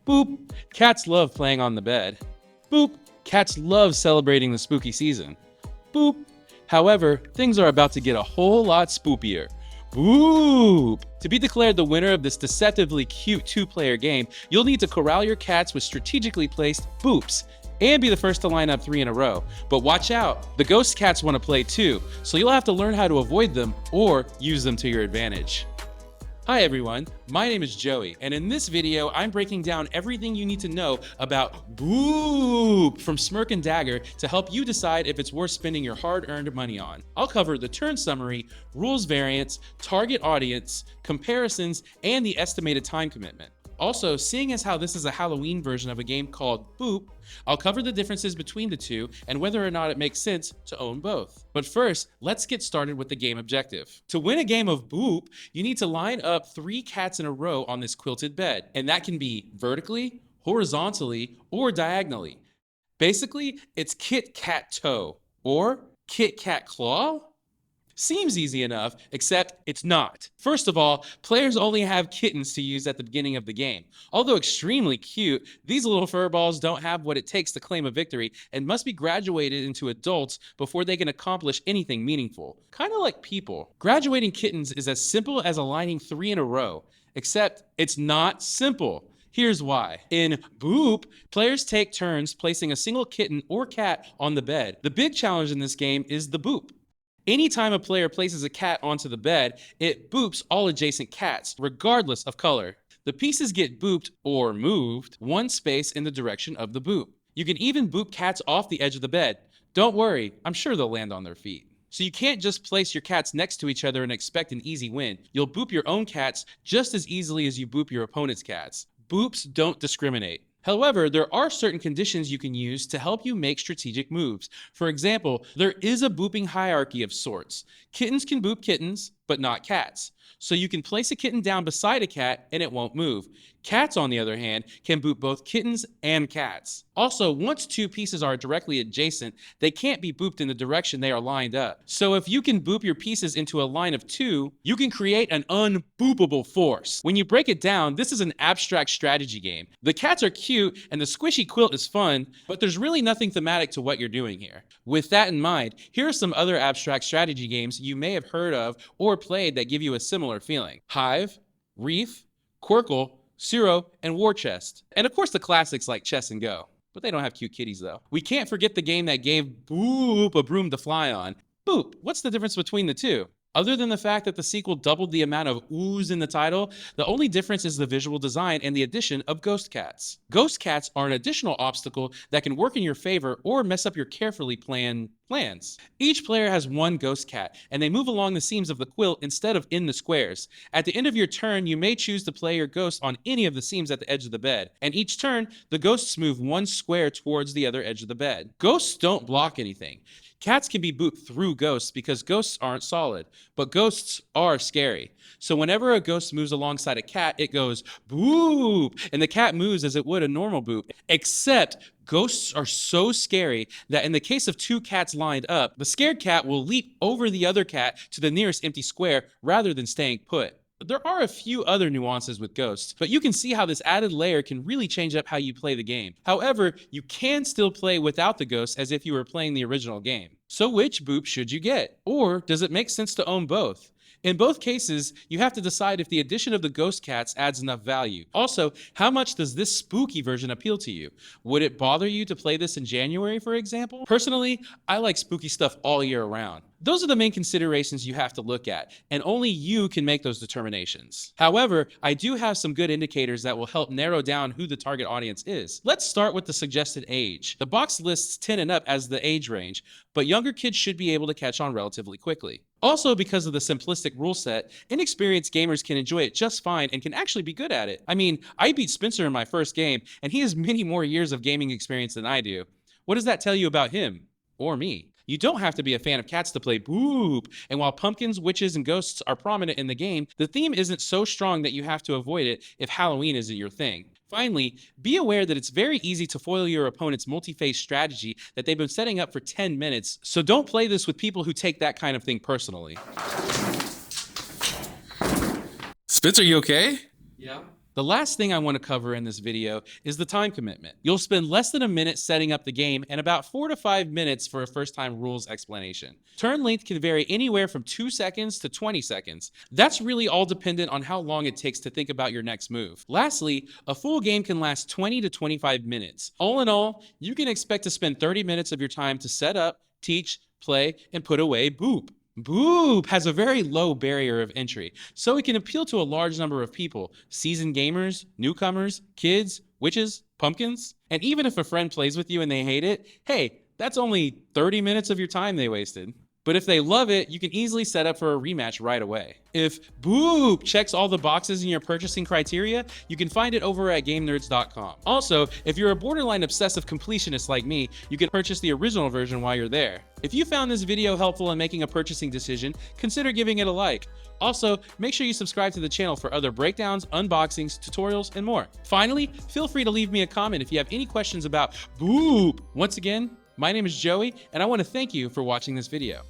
Boop, cats love playing on the bed. Boop, cats love celebrating the spooky season. Boop. However, things are about to get a whole lot spoopier. BOOoop! To be declared the winner of this deceptively cute two-player game, you'll need to corral your cats with strategically placed boops and be the first to line up 3 in a row. But watch out, the ghost cats want to play too, so you'll have to learn how to avoid them or use them to your advantage. Hi everyone, my name is Joey, and in this video, I'm breaking down everything you need to know about BOOoop from Smirk and Dagger to help you decide if it's worth spending your hard-earned money on. I'll cover the turn summary, rules variants, target audience, comparisons, and the estimated time commitment. Also, seeing as how this is a Halloween version of a game called BOOoop, I'll cover the differences between the two and whether or not it makes sense to own both. But first, let's get started with the game objective. To win a game of BOOoop, you need to line up 3 cats in a row on this quilted bed, and that can be vertically, horizontally, or diagonally. Basically, it's Kit Kat Toe or Kit Kat Claw. Seems easy enough, except it's not. First of all, players only have kittens to use at the beginning of the game. Although extremely cute, these little furballs don't have what it takes to claim a victory and must be graduated into adults before they can accomplish anything meaningful. Kinda like people. Graduating kittens is as simple as aligning 3 in a row, except it's not simple. Here's why. In BOOoop, players take turns placing a single kitten or cat on the bed. The big challenge in this game is the boop. Anytime a player places a cat onto the bed, it boops all adjacent cats, regardless of color. The pieces get booped or moved 1 space in the direction of the boop. You can even boop cats off the edge of the bed. Don't worry, I'm sure they'll land on their feet. So you can't just place your cats next to each other and expect an easy win. You'll boop your own cats just as easily as you boop your opponent's cats. Boops don't discriminate. However, there are certain conditions you can use to help you make strategic moves. For example, there is a booping hierarchy of sorts. Kittens can boop kittens, but not cats. So you can place a kitten down beside a cat and it won't move. Cats, on the other hand, can boop both kittens and cats. Also, once 2 pieces are directly adjacent, they can't be booped in the direction they are lined up. So if you can boop your pieces into a line of 2, you can create an unboopable force. When you break it down, this is an abstract strategy game. The cats are cute and the squishy quilt is fun, but there's really nothing thematic to what you're doing here. With that in mind, here are some other abstract strategy games you may have heard of or played that give you a similar feeling. Hive, Reef, Quirkle, Zero, and War Chest. And of course the classics like Chess and Go. But they don't have cute kitties though. We can't forget the game that gave BOOoop a broom to fly on. Boop, what's the difference between the two? Other than the fact that the sequel doubled the amount of oohs in the title, the only difference is the visual design and the addition of ghost cats. Ghost cats are an additional obstacle that can work in your favor or mess up your carefully planned plans. Each player has 1 ghost cat, and they move along the seams of the quilt instead of in the squares. At the end of your turn, you may choose to play your ghost on any of the seams at the edge of the bed, and each turn, the ghosts move 1 square towards the other edge of the bed. Ghosts don't block anything. Cats can be booped through ghosts because ghosts aren't solid, but ghosts are scary. So whenever a ghost moves alongside a cat, it goes boop, and the cat moves as it would a normal boop, except ghosts are so scary that in the case of 2 cats lined up, the scared cat will leap over the other cat to the nearest empty square rather than staying put. There are a few other nuances with ghosts, but you can see how this added layer can really change up how you play the game. However, you can still play without the ghosts as if you were playing the original game. So which boop should you get? Or does it make sense to own both? In both cases, you have to decide if the addition of the ghost cats adds enough value. Also, how much does this spooky version appeal to you? Would it bother you to play this in January, for example? Personally, I like spooky stuff all year round. Those are the main considerations you have to look at, and only you can make those determinations. However, I do have some good indicators that will help narrow down who the target audience is. Let's start with the suggested age. The box lists 10 and up as the age range, but younger kids should be able to catch on relatively quickly. Also, because of the simplistic rule set, inexperienced gamers can enjoy it just fine and can actually be good at it. I mean, I beat Spencer in my first game, and he has many more years of gaming experience than I do. What does that tell you about him? Or me? You don't have to be a fan of cats to play BOOoop, and while pumpkins, witches, and ghosts are prominent in the game, the theme isn't so strong that you have to avoid it if Halloween isn't your thing. Finally, be aware that it's very easy to foil your opponent's multi-phase strategy that they've been setting up for 10 minutes, so don't play this with people who take that kind of thing personally. Spencer, you okay? Yeah. The last thing I want to cover in this video is the time commitment. You'll spend less than a minute setting up the game and about 4 to 5 minutes for a first-time rules explanation. Turn length can vary anywhere from 2 seconds to 20 seconds. That's really all dependent on how long it takes to think about your next move. Lastly, a full game can last 20 to 25 minutes. All in all, you can expect to spend 30 minutes of your time to set up, teach, play, and put away BOOoop. BOOoop has a very low barrier of entry, so it can appeal to a large number of people: seasoned gamers, newcomers, kids, witches, pumpkins. And even if a friend plays with you and they hate it, hey, that's only 30 minutes of your time they wasted. But if they love it, you can easily set up for a rematch right away. If BOOoop checks all the boxes in your purchasing criteria, you can find it over at GameNerdz.com. Also, if you're a borderline obsessive completionist like me, you can purchase the original version while you're there. If you found this video helpful in making a purchasing decision, consider giving it a like. Also, make sure you subscribe to the channel for other breakdowns, unboxings, tutorials, and more. Finally, feel free to leave me a comment if you have any questions about BOOoop. Once again, my name is Joey, and I want to thank you for watching this video.